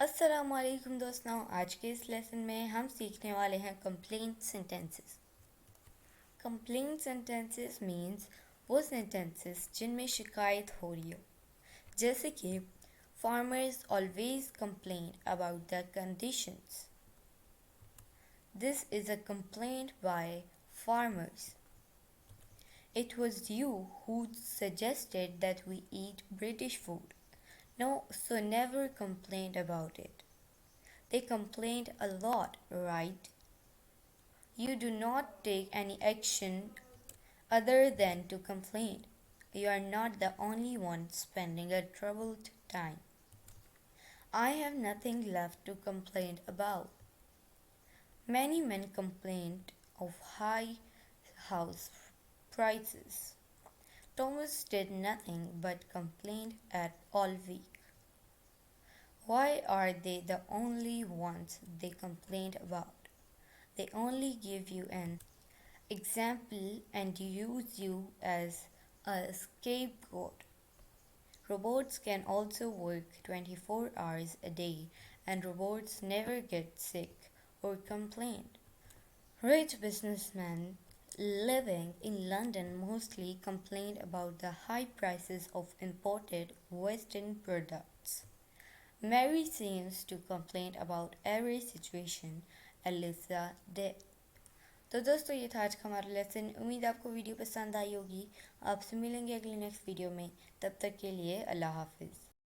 अस्सलामुअलैकुम दोस्तों, आज के इस लेसन में हम सीखने वाले हैं complaint sentences. Complaint sentences means वो सेंटेंसेस जिनमें शिकायत हो रही हो, जैसे कि farmers always complain about the conditions. This is a complaint by farmers. It was you who suggested that we eat British food. No, so never complained about it. They complained a lot, right? You do not take any action other than to complain. You are not the only one spending a troubled time. I have nothing left to complain about. Many men complained of high house prices. Thomas did nothing but complain at all week. Why are they the only ones they complained about? They only give you an example and use you as a scapegoat. Robots can also work 24 hours a day, and robots never get sick or complain. Rich businessmen living in London mostly complained about the high prices of imported Western products. Mary seems to complain about every situation Eliza did. तो दोस्तों, ये था आज का हमारा lesson. उम्मीद आपको video पसंद आई होगी। आपसे मिलेंगे अगले नेक्स्ट वीडियो में। तब तक के लिए अल्लाह हाफिज़।